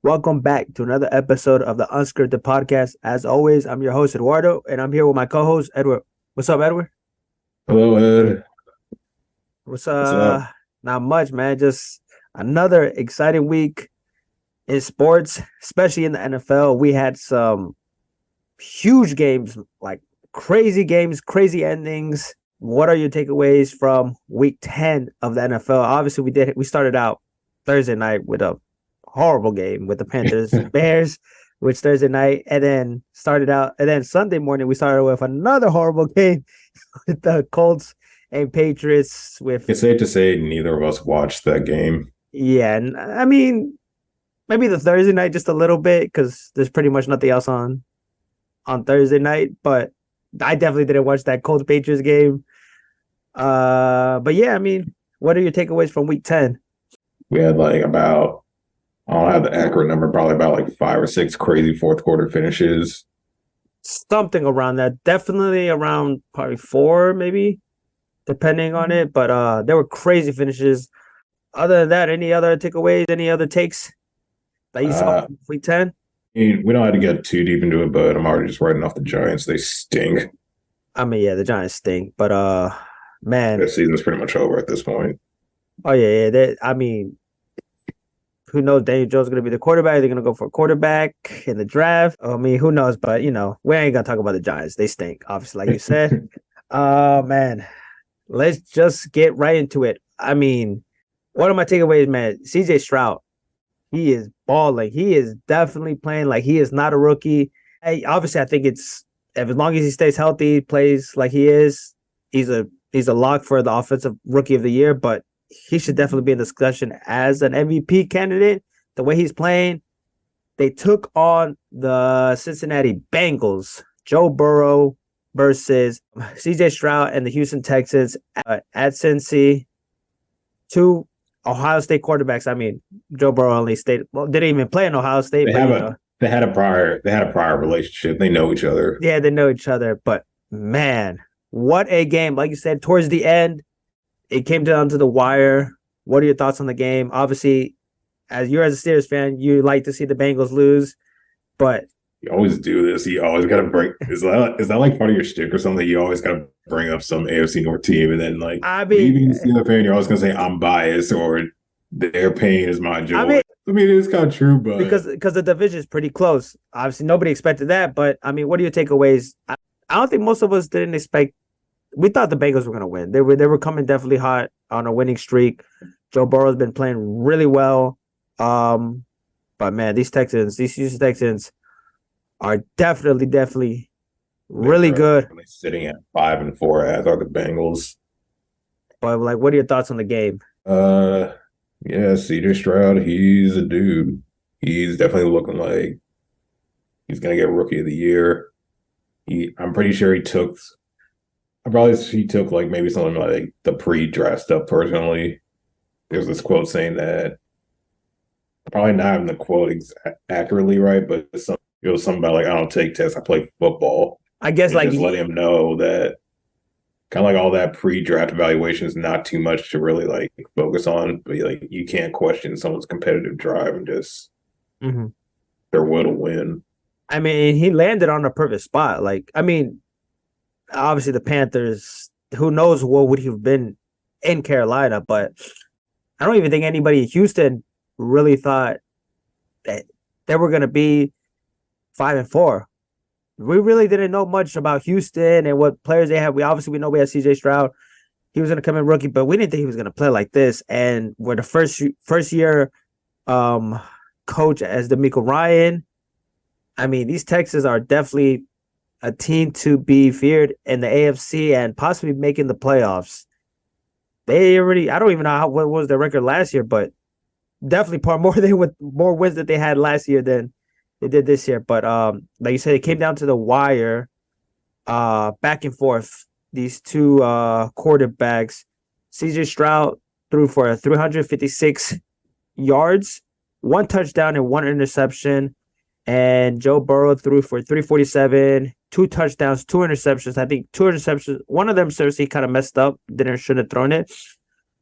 Welcome back to another episode of the Unscripted Podcast. As always, I'm your host, Eduardo, and I'm here with my co-host, Edward. What's up, Edward? Hello, Ed. What's What's up? Not much, man. Just another exciting week in sports, especially in the NFL. We had some huge games, like crazy games, crazy endings. What are your takeaways from week 10 of the NFL? Obviously, we started out Thursday night with a horrible game with the Panthers Bears, which Thursday night, and then Sunday morning we started with another horrible game with the Colts and Patriots. With It's safe to say neither of us watched that game. yeah, and I mean maybe the Thursday night just a little bit because there's pretty much nothing else on Thursday night, but I definitely didn't watch that Colts Patriots game. But yeah, I mean, what are your takeaways from week 10? We had I don't have the accurate number, probably about like five or six crazy fourth quarter finishes. Something around that. Definitely around probably four, maybe, depending on it. But there were crazy finishes. Other than that, any other takeaways, any other takes that you saw Uh, from week 10? we don't have to get too deep into it, but I'm already just writing off the Giants. They stink. I mean, yeah, the Giants stink, but man, Their season's pretty much over at this point. oh yeah, I mean, who knows? Daniel Jones is gonna be the quarterback. They're gonna go for a quarterback in the draft. I mean, who knows? But we ain't gonna talk about the Giants. They stink, obviously, like you said. Man, let's just get right into it. I mean, one of my takeaways, man, CJ Stroud, he is balling. He is definitely playing like he is not a rookie. Obviously, I think it's if as long as he stays healthy, plays like he is, he's a lock for the offensive rookie of the year. But he should definitely be in discussion as an MVP candidate. The way he's playing, they took on the Cincinnati Bengals. Joe Burrow versus CJ Stroud and the Houston Texans at Cincy. Two Ohio State quarterbacks. I mean, Joe Burrow only didn't even play in Ohio State, They but have a they had a prior relationship. They know each other. yeah, they know each other. But man, what a game! Like you said, towards the end, it came down to the wire. What are your thoughts on the game? Obviously, as a Steelers fan, you like to see the Bengals lose, but You always do this. You always got to bring. Is that like part of your shtick or something? You always got to bring up some AFC North team, and then like I me mean, being a Steelers fan, you're always gonna say I'm biased or their pain is my I joy. mean, I mean, it is kind of true, but because the division is pretty close. Obviously, nobody expected that. But I mean, what are your takeaways? I don't think most of us didn't expect. We thought the Bengals were going to win. They were coming definitely hot on a winning streak. Joe Burrow's been playing really well. But man, these Houston Texans are definitely really they're good. currently sitting at 5-4, as are the Bengals. But like, what are your thoughts on the game? Uh, yeah, CJ Stroud, he's a dude. He's definitely looking like he's gonna get Rookie of the Year. I'm pretty sure he took like maybe something like the pre-draft stuff personally. There's this quote saying that probably not having the quote accurately right, but it was something about like I don't take tests, I play football. I guess And like just letting him know that kind of like all that pre-draft evaluation is not too much to really like focus on, but like you can't question someone's competitive drive and just mhm. their will to win. I mean, he landed on a perfect spot. Like, I mean, obviously the Panthers, who knows what would have been in Carolina, but I don't even think anybody in Houston really thought that they were gonna be 5-4. We really didn't know much about Houston and what players they had. We know we had CJ Stroud. He was gonna come in rookie, but we didn't think he was gonna play like this. And we're the first year um coach as D'Amico Ryan. I mean, these Texans are definitely a team to be feared in the AFC and possibly making the playoffs. I don't even know what was their record last year, but definitely par more than with more wins that they had last year than they did this year. But like you said, it came down to the wire, back and forth. These two quarterbacks, CJ Stroud threw for 356 yards, one touchdown and one interception. And Joe Burrow threw for 347, two touchdowns, two interceptions. I think two interceptions. One of them seriously kind of messed up. Shouldn't have thrown it.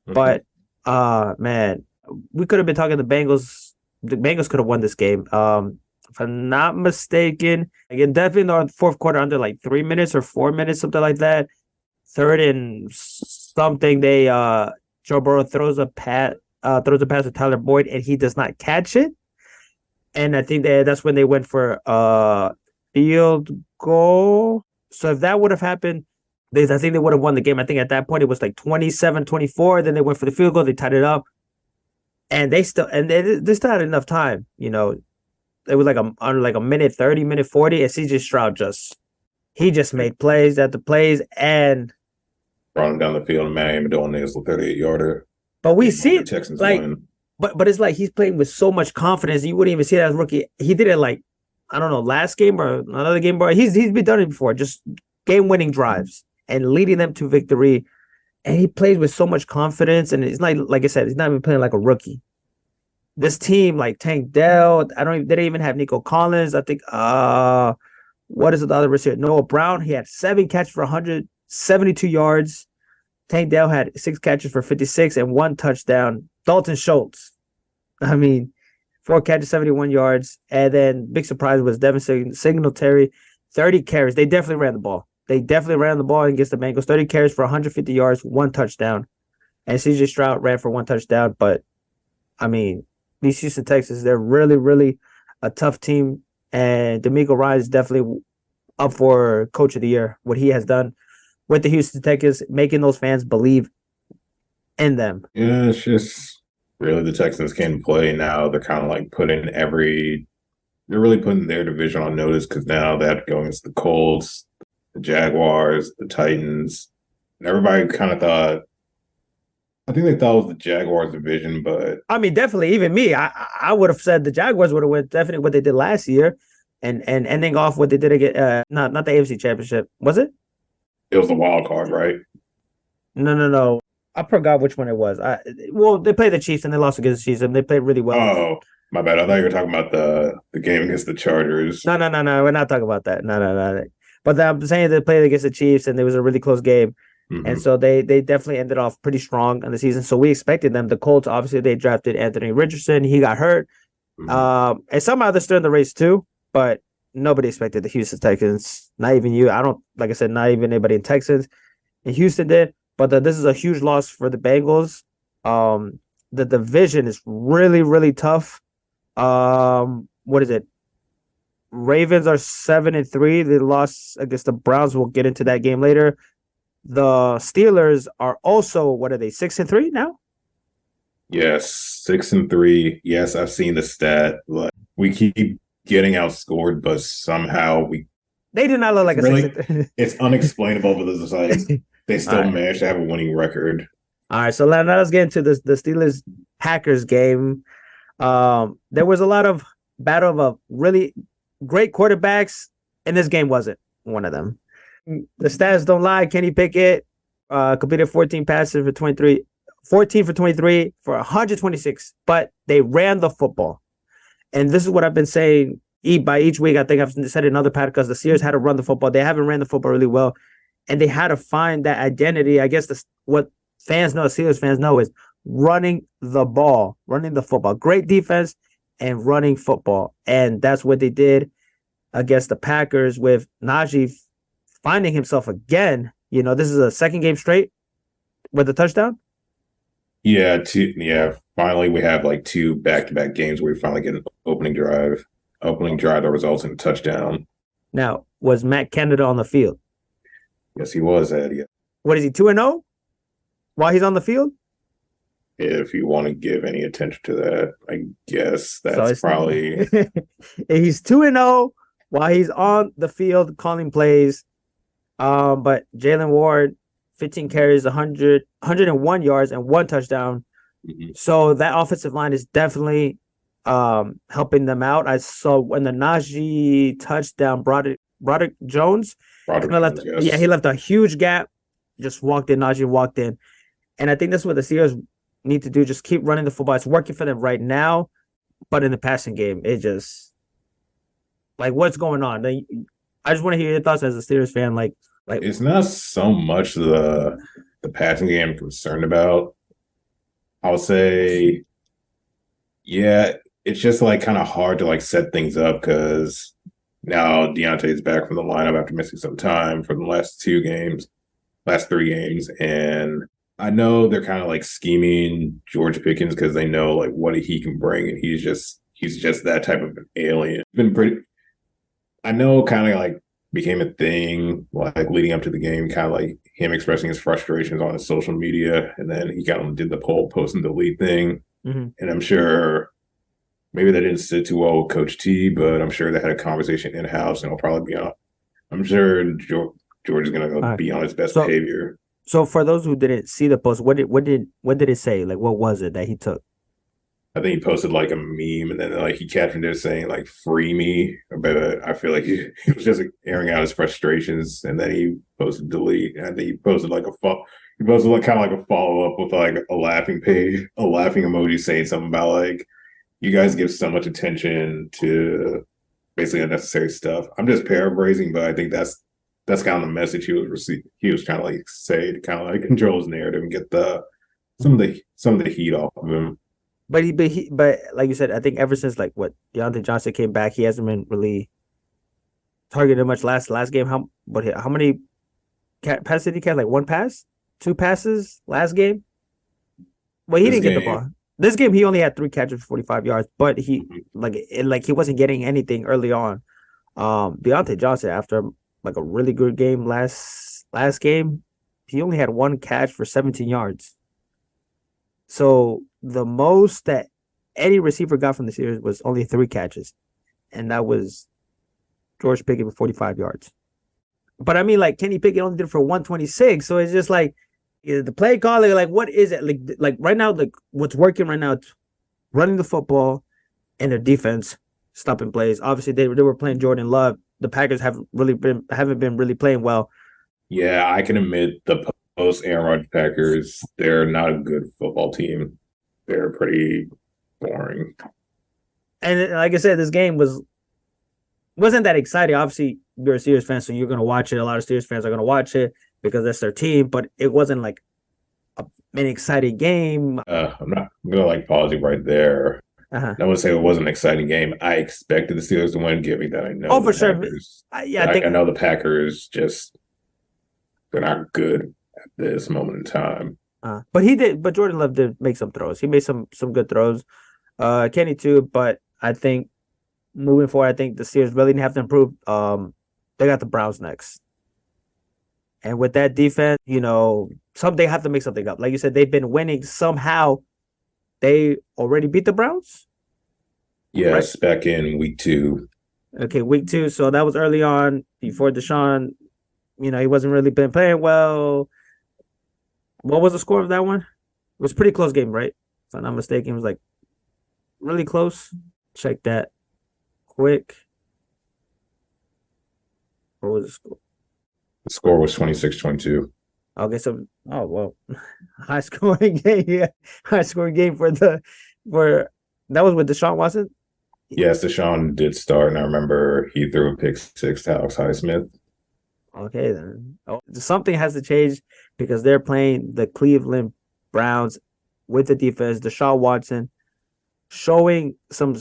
Mm-hmm. But man, we could have been talking the Bengals the Bengals could have won this game. If I'm not mistaken, again, definitely in the fourth quarter, under like 3 minutes or 4 minutes, something like that. Third and something, they Joe Burrow throws a pass to Tyler Boyd, and he does not catch it. And I think that's when they went for a field goal. So if that would have happened, I think they would have won the game. I think at that point it was like 27-24. Then they went for the field goal. They tied it up, and they still had enough time. It was like under like a minute 30, minute 40, and CJ Stroud just made plays after plays, and brought him down the field, and Miami doing this 38-yarder. But we see it Texans like, win. but it's like he's playing with so much confidence. You wouldn't even see that as a rookie. He did it like, I don't know, last game or another game, but he's been done it before. Just game-winning drives and leading them to victory. And he plays with so much confidence. And it's like I said, he's not even playing like a rookie. This team, like Tank Dell, they didn't even have Nico Collins. I think what is the other receiver? Noah Brown. He had 7 catches for 172 yards. Tank Dell had 6 catches for 56 and 1 touchdown. Dalton Schultz, 4 catches, 71 yards. And then big surprise was Devin Singletary, 30 carries. They definitely ran the ball. Against the Bengals. 30 carries for 150 yards, 1 touchdown. And CJ Stroud ran for 1 touchdown. But, these Houston Texans, they're really, really a tough team. And DeMeco Ryan is definitely up for Coach of the Year. What he has done with the Houston Texans, making those fans believe in them. Yeah, it's just really the Texans can play now. They're kind of like they're really putting their division on notice because now they have to go against the Colts, the Jaguars, the Titans. And everybody kind of I think they thought it was the Jaguars division, but definitely, even me, I would have said the Jaguars would have won definitely what they did last year, and ending off what they did again. Not the AFC Championship, was it? It was the wild card, right? No. I forgot which one it was. They played the Chiefs and they lost against the Chiefs, and they played really well. Oh, my bad. I thought you were talking about the game against the Chargers. No. We're not talking about that. No. But I'm saying they played against the Chiefs, and it was a really close game. Mm-hmm. And so they definitely ended off pretty strong in the season. So we expected them. The Colts, obviously, they drafted Anthony Richardson. He got hurt. Mm-hmm. And some others still in the race too, but nobody expected the Houston Texans. Not even you. Like I said, not even anybody in Texans. And Houston did. But this is a huge loss for the Bengals. The division is really, really tough. What is it? Ravens are 7-3. They lost against the Browns. We'll get into that game later. The Steelers are also, what are they, 6-3 now? Yes, 6-3. Yes, I've seen the stat. Like, we keep getting outscored, but somehow they do not look like it's unexplainable, but it's like they still managed to have a winning record. All right, so now let's get into the Steelers-Packers game. There was a lot of battle of really great quarterbacks, and this game wasn't one of them. The stats don't lie. Kenny Pickett completed 14 passes for 23, 14 for 23 for 126, but they ran the football. And this is what I've been saying by each week. I think I've said it in other podcasts. The Steelers had to run the football. They haven't ran the football really well, and they had to find that identity. I guess what Steelers fans know is running the ball, running the football. Great defense and running football. And that's what they did against the Packers with Najee finding himself again. This is a second game straight with a touchdown. Yeah, finally we have like 2 back-to-back games where we finally get an opening drive that results in a touchdown. Now, was Matt Canada on the field? Yes, he was, Eddie. What is he, 2-0 while he's on the field? If you want to give any attention to that, I guess that's probably... He's 2-0 while he's on the field calling plays. But Jalen Ward, 15 carries, 101 yards, and 1 touchdown. Mm-hmm. So that offensive line is definitely helping them out. I saw when the Najee touchdown, Broderick Jones, he left a huge gap, just walked in. Najee walked in. And I think that's what the Steelers need to do, just keep running the football. It's working for them right now, but in the passing game, it just, like, what's going on? I just want to hear your thoughts as a Steelers fan. Like it's not so much the passing game I'm concerned about. I would say, yeah, it's just like kind of hard to like set things up because now Deontay's back from the lineup after missing some time from the last 3 games, and I know they're kind of like scheming George Pickens because they know like what he can bring, and he's just that type of an alien. Been pretty. I know, kind of like became a thing like leading up to the game, kind of like him expressing his frustrations on his social media, and then he kind of did the poll post and delete thing, and I'm sure maybe that didn't sit too well with Coach T, but I'm sure they had a conversation in house, and it'll probably be on. I'm sure George is gonna All right. be on his best So behavior. so for those who didn't see the post, what did it say? Like what was it that he took? I think he posted like a meme, and then like he captioned it saying like "free me," but I feel like he was just like, airing out his frustrations, and then he posted delete. And I think he posted like he posted like kind of like a follow up with like a laughing page, a laughing emoji saying something about like you guys give so much attention to basically unnecessary stuff. I'm just paraphrasing, but I think that's kind of the message he was trying to like say to kind of like control his narrative and get the some of the heat off of him. But like you said, I think ever since like what Deontay Johnson came back, he hasn't been really targeted much. Last game, how many passes did he catch? Like one pass, two passes last game. Well, he This didn't get the game, ball. This game, he only had 3 catches for 45 yards, but he wasn't getting anything early on. Deontay Johnson, after like a really good game last game, he only had 1 catch for 17 yards. So the most that any receiver got from the series was only 3 catches, and that was George Pickens for 45 yards. But I mean, like Kenny Pickett only did it for 126, so it's just like the play calling. Like, what is it? Like right now, like what's working right now? It's running the football and their defense stopping plays. Obviously, they were playing Jordan Love. The Packers haven't been really playing well. yeah, I can admit the post Aaron Rodgers Packers, they're not a good football team. They're pretty boring. And like I said, this game wasn't that exciting. Obviously, you're a Steelers fan, so you're gonna watch it. A lot of Steelers fans are gonna watch it because that's their team. But it wasn't like an exciting game. I'm gonna like pause you right there. Uh-huh. I would say it was an exciting game. I expected the Steelers to win, given that I know Oh, the for sure. Packers. Yeah, I I think know the Packers just they're not good at this moment in time. but he did. But Jordan Love did make some throws. He made some good throws. Kenny too. But I think moving forward, I think the Steelers really have to improve. They got the Browns next, and with that defense, some they have to make something up. Like you said, they've been winning somehow. They already beat the Browns, right? Yes, back in week 2. Okay, week 2. So that was early on before Deshaun. He wasn't really been playing well. What was the score of that one? It was a pretty close game, right? If I'm not mistaken, it was like really close. Check that quick. What was the score? The score was 26-22. Okay, so well, high scoring game. Yeah, high scoring game for that was with Deshaun Watson. Yes, Deshaun did start, and I remember he threw a pick six to Alex Highsmith. Okay, then something has to change because they're playing the Cleveland Browns with the defense. Deshaun Watson showing some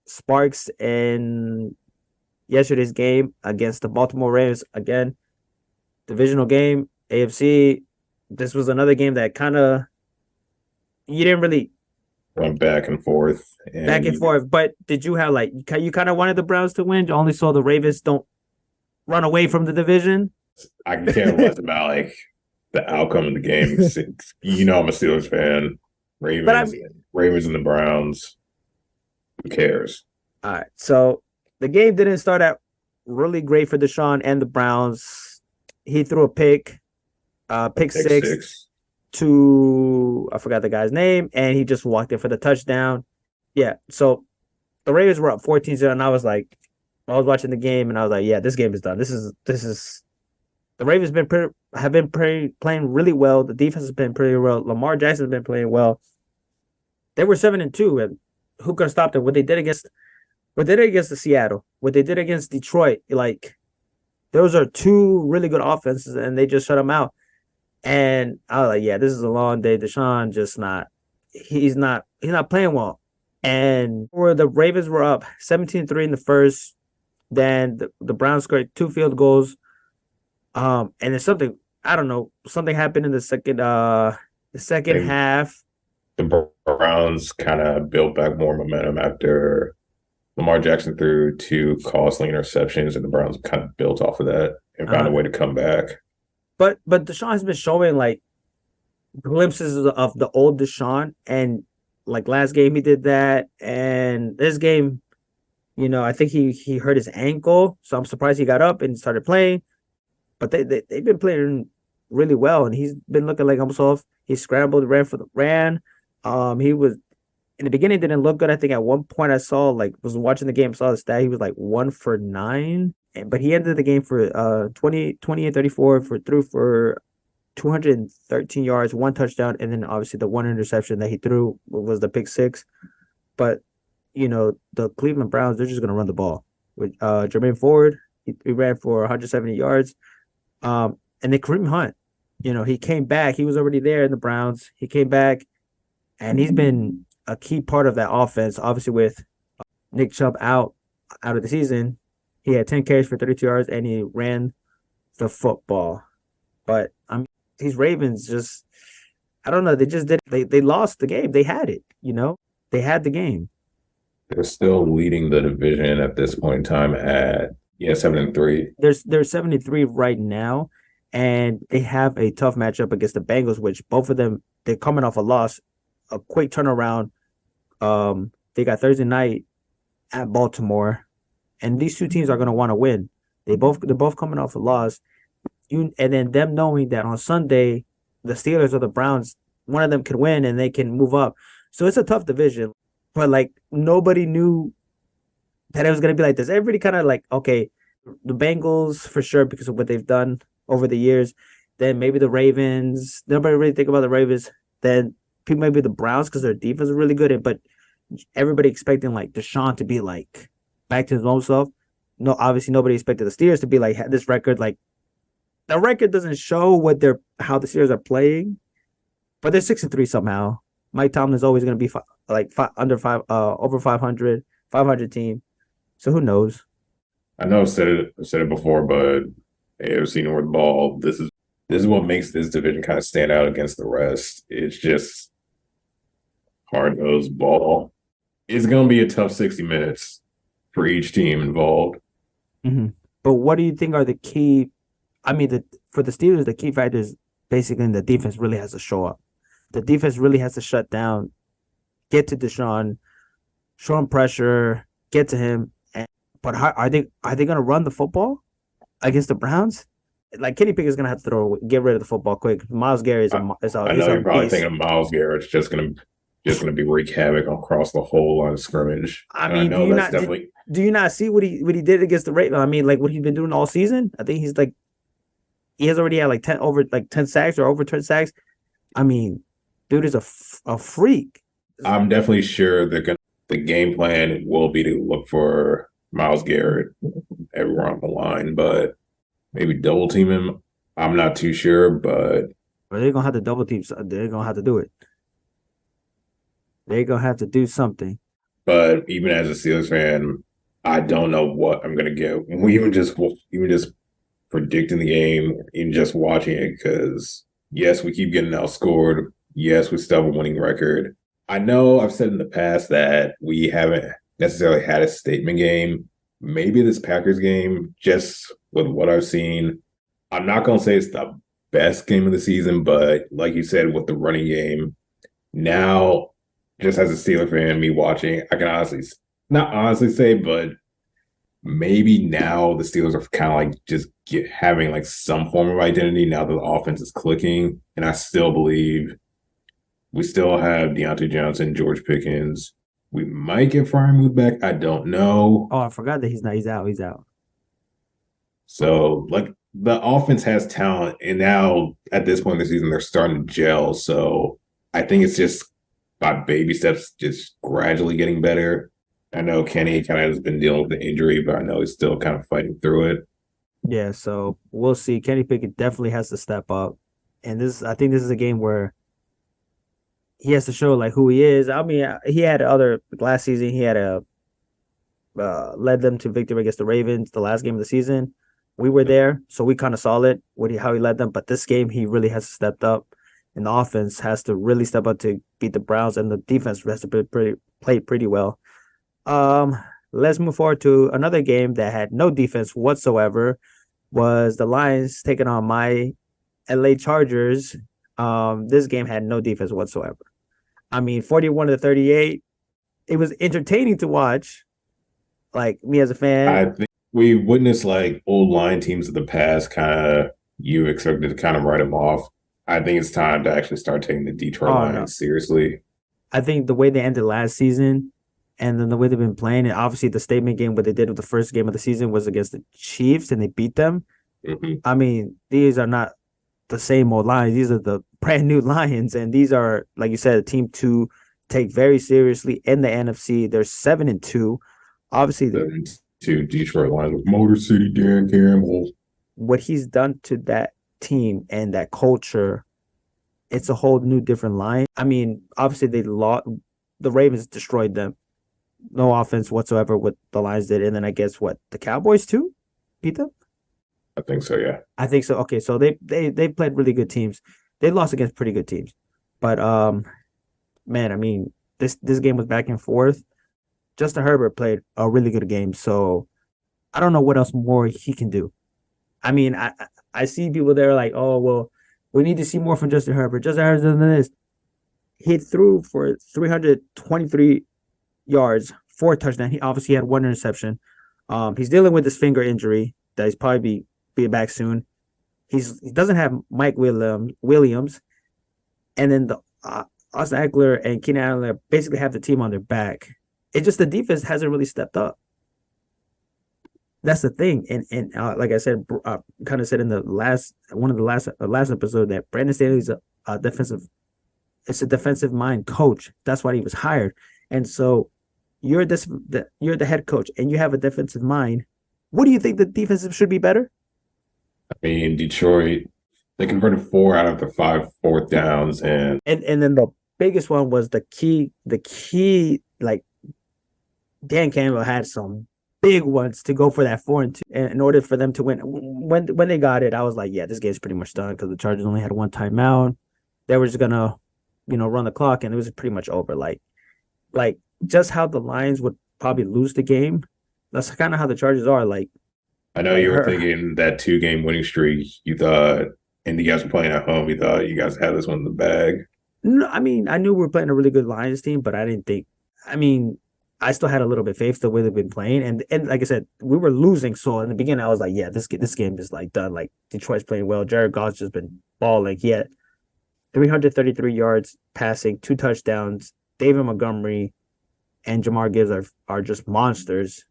sparks in yesterday's game against the Baltimore Ravens. Again, divisional game, AFC. This was another game that kind of you didn't really Went back and forth. back and forth. But did you have you kind of wanted the Browns to win? Only so the Ravens don't run away from the division. I can care less about like the outcome of the game. I'm a Steelers fan. Ravens and the Browns. Who cares? All right. So the game didn't start out really great for Deshaun and the Browns. He threw a pick six to I forgot the guy's name, and he just walked in for the touchdown. Yeah. So the Ravens were up 14-0, and I was watching the game, and I was like, yeah, this game is done. This is the Ravens have been playing really well. The defense has been pretty well. Lamar Jackson has been playing well. They were 7-2, and who could have stopped them? What they did against the Seattle, what they did against Detroit, like those are 2 really good offenses, and they just shut them out. And I was like, yeah, this is a long day. Deshaun he's not playing well. And where the Ravens were up 17-3 in the first, then the Browns scored 2 field goals. And then something, I don't know, something happened in the second They half. the Browns kind of built back more momentum after Lamar Jackson threw 2 costly interceptions, and the Browns kind of built off of that and found Uh, a way to come back. but Deshaun has been showing like glimpses of the old Deshaun, and like last game he did that, and this game, I think he hurt his ankle, so I'm surprised he got up and started playing. But they've been playing really well, and he's been looking like himself. He scrambled, ran. He was in the beginning didn't look good. I think at one point I saw like was watching the game, saw the stat. He was like 1 for 9, but he ended the game for 20 and 34 for threw for 213 yards, 1 touchdown, and then obviously the one interception that he threw was the pick six. But the Cleveland Browns, they're just gonna run the ball with Jermaine Ford. He ran for 170 yards. And then Kareem Hunt, he came back. He was already there in the Browns. He came back, and he's been a key part of that offense. Obviously, with Nick Chubb out of the season, he had 10 carries for 32 yards, and he ran the football. But I mean, these Ravens just, I don't know. They just did. They lost the game. They had it. They had the game. They're still leading the division at this point in time at 7-3. They're 73 right now, and they have a tough matchup against the Bengals, which both of them they're coming off a loss, a quick turnaround. They got Thursday night at Baltimore, and these two teams are going to want to win. They're both coming off a loss. And then them knowing that on Sunday the Steelers or the Browns, one of them could win and they can move up. So it's a tough division, but like nobody knew that it was going to be like this. Everybody kind of like, okay, the Bengals for sure because of what they've done over the years. Then maybe the Ravens. Nobody really think about the Ravens. Then people maybe the Browns because their defense is really good. But everybody expecting like Deshaun to be like back to his own self. No, obviously nobody expected the Steelers to be like this record. Like the record doesn't show how the Steelers are playing, but they're 6-3 somehow. Mike Tomlin's always going to be under over 500 team. So who knows? I know I said it before, but AFC North ball. This is what makes this division kind of stand out against the rest. It's just hard-nosed ball. It's going to be a tough 60 minutes for each team involved. Mm-hmm. But what do you think are the key? I mean, for the Steelers, the key factors basically the defense really has to show up. The defense really has to shut down, get to Deshaun, show him pressure, get to him. But are they going to run the football against the Browns? Like Kenny Pickett's going to have to get rid of the football quick. Myles Garrett I know you're probably thinking of Myles Garrett's just gonna be wreak havoc across the whole line of scrimmage. I And I mean, know that's definitely do you not see what he did against the Ravens? I mean, like what he's been doing all season. I think he has already had like 10 sacks or over 10 sacks. I mean, dude is a freak. I'm definitely sure the game plan will be to look for Myles Garrett everywhere on the line, but maybe double team him. I'm not too sure, but They're gonna have to double team. They're gonna have to do it. They're gonna have to do something. but even as a Steelers fan, I don't know what I'm gonna get. Even just predicting the game, even just watching it, because yes, we keep getting outscored. Yes, we still have a winning record. I know I've said in the past that we haven't necessarily had a statement game. Maybe this Packers game, just with what I've seen, I'm not going to say it's the best game of the season, but like you said, with the running game, now, just as a Steeler fan, me watching, I can not honestly say, but maybe now the Steelers are kind of like just having like some form of identity now that the offense is clicking. And I still believe we still have Deontay Johnson, George Pickens. We might get Freiermuth back. I don't know. Oh, I forgot that he's not. He's out. He's out. So, like, the offense has talent, and now at this point in the season, they're starting to gel. So, I think it's just by baby steps, just gradually getting better. I know Kenny kind of has been dealing with the injury, but I know he's still kind of fighting through it. Yeah, so we'll see. Kenny Pickett definitely has to step up, and I think this is a game where he has to show like who he is. I mean, he had other last season. He had a led them to victory against the Ravens, the last game of the season. We were there, so we kind of saw it how he led them. But this game, he really has stepped up, and the offense has to really step up to beat the Browns, and the defense has to play pretty well. Um, let's move forward to another game that had no defense whatsoever. Was the Lions taking on my LA Chargers? This game had no defense whatsoever. I mean, 41-38. It was entertaining to watch. Like me as a fan, I think we witnessed like old line teams of the past kind of you expected to kind of write them off. I think it's time to actually start taking the Detroit oh no, Lions seriously. I think the way they ended last season, and then the way they've been playing, and obviously the statement game, what they did with the first game of the season was against the Chiefs, and they beat them. Hmm. I mean, these are not the same old Lions. These are the brand new Lions, and these are, like you said, a team to take very seriously in the NFC. They're 7-2. Obviously, To Detroit Lions with Motor City Dan Campbell. what he's done to that team and that culture, it's a whole new different line. I mean, obviously they lost. The Ravens destroyed them. No offense whatsoever. What the Lions did, and then I guess what the Cowboys too beat them. I think so, yeah. I think so. Okay, so they played really good teams. They lost against pretty good teams, but man, I mean this game was back and forth. Justin Herbert played a really good game, so I don't know what else more he can do. I mean, I see people there like, oh well, we need to see more from Justin Herbert. Justin Herbert than this. He threw for 323 yards, 4 touchdowns. He obviously had one interception. He's dealing with his finger injury that he's probably be back soon. He doesn't have Mike Williams, and then the Austin Eckler and Keenan Allen basically have the team on their back. It's just the defense hasn't really stepped up. That's the thing, and like I said, kind of said in the last one of the last episode that Brandon Staley's a defensive. It's a defensive mind coach. That's why he was hired, and so you're the head coach, and you have a defensive mind. What do you think the defensive should be better? I mean, Detroit, they converted 4 out of the 5 fourth downs, and And then the biggest one was the key like Dan Campbell had some big ones to go for that 4-2 in order for them to win. When they got it, I was like, yeah, this game's pretty much done because the Chargers only had one timeout. They were just gonna, run the clock, and it was pretty much over. Like just how the Lions would probably lose the game. That's kind of how the Chargers are. I know you were thinking that 2 game winning streak, you thought, and you guys were playing at home, you thought you guys had this one in the bag. No, I mean, I knew we were playing a really good Lions team, but I didn't think. I mean, I still had a little bit of faith the way they've been playing, and like I said, we were losing. So in the beginning, I was like, yeah, this game is like done. Like Detroit's playing well. Jared Goff's just been balling. He had 333 yards passing, 2 touchdowns. David Montgomery and Jamar Gibbs are just monsters.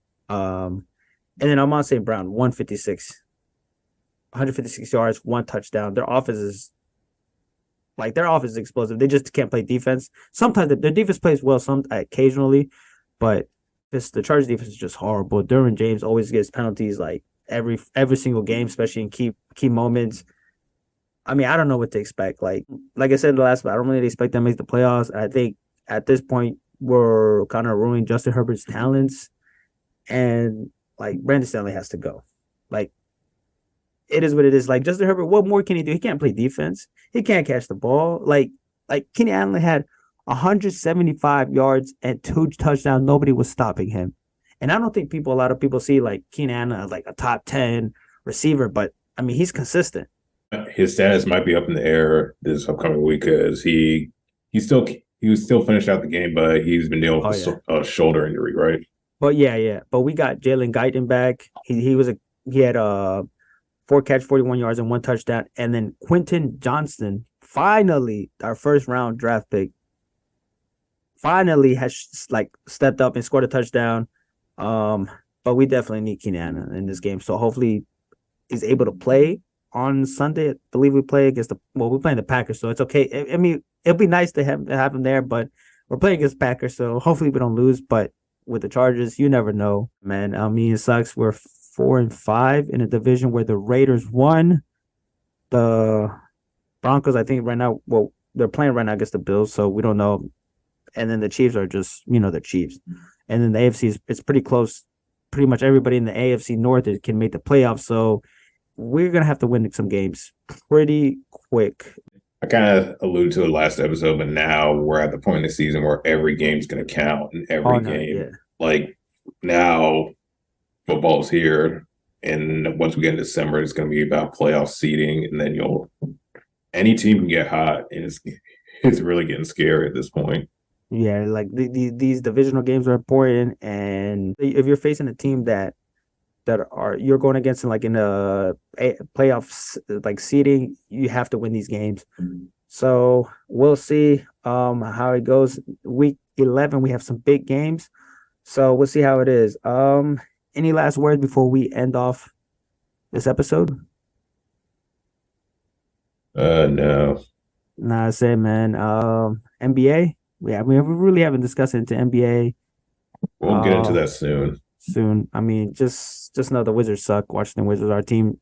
And then Amon St. Brown, 156 yards, 1 touchdown. Their offense is explosive. They just can't play defense. Sometimes their defense plays well, some occasionally, but the Chargers defense is just horrible. Derwin James always gets penalties like every single game, especially in key moments. I mean, I don't know what to expect. Like I said last, I don't really expect them to make the playoffs. I think at this point we're kind of ruining Justin Herbert's talents, and like Brandon Stanley has to go. Like it is what it is. Like Justin Herbert, what more can he do? He can't play defense. He can't catch the ball. Like Kenny Allen had 175 yards and 2 touchdowns. Nobody was stopping him. And I don't think a lot of people see like Keenan Allen as like a top 10 receiver, but I mean he's consistent. His status might be up in the air this upcoming week because he was still finished out the game, but he's been dealing with a shoulder injury, right? But yeah. But we got Jalen Guyton back. He had 4 catch, 41 yards, and 1 touchdown. And then Quentin Johnston, finally, our first round draft pick, finally has like stepped up and scored a touchdown. But we definitely need Keenan in this game. So hopefully he's able to play on Sunday. I believe we're playing the Packers, so it's okay. I mean, it'll be nice to have him there, but we're playing against Packers, so hopefully we don't lose. But with the Chargers, you never know, man. I mean, it sucks. We're 4-5 in a division where the Raiders won. The Broncos, I think right now, well, they're playing right now against the Bills, so we don't know. And then the Chiefs are just the Chiefs, and then the AFC is it's pretty close. Pretty much everybody in the AFC North can make the playoffs, so we're gonna have to win some games pretty quick. I kind of alluded to it last episode, but now we're at the point in the season where every game's going to count in Oh every no, yeah, game. Like now, football's here, and once we get in December, it's going to be about playoff seeding, and then any team can get hot, and it's really getting scary at this point. yeah. Like these divisional games are important, and if you're facing a team that are you're going against in like in a playoffs like seeding, you have to win these games. So we'll see how it goes. Week 11, we have some big games. So we'll see how it is. Any last words before we end off this episode? No, Nah, I say man. NBA. We really haven't discussed it into NBA. we'll get into Uh, that soon. soon. I mean, just know the Wizards suck. Washington Wizards, our team,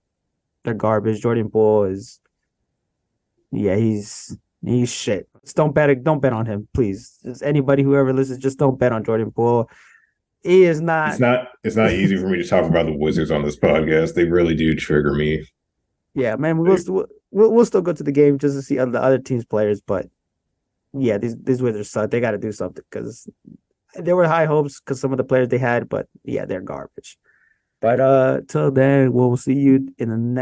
they're garbage. Jordan Poole is, yeah, he's shit. Just don't bet on him, please. Just anybody who ever listens, just don't bet on Jordan Poole. He is It's not. not it's not easy for me to talk about the Wizards on this podcast. They really do trigger me. Yeah, man, They, we'll still go to the game just to see the other teams' players, but yeah, these Wizards suck. They got to do something because there were high hopes because some of the players they had, but yeah, they're garbage. But till then, we'll see you in the next.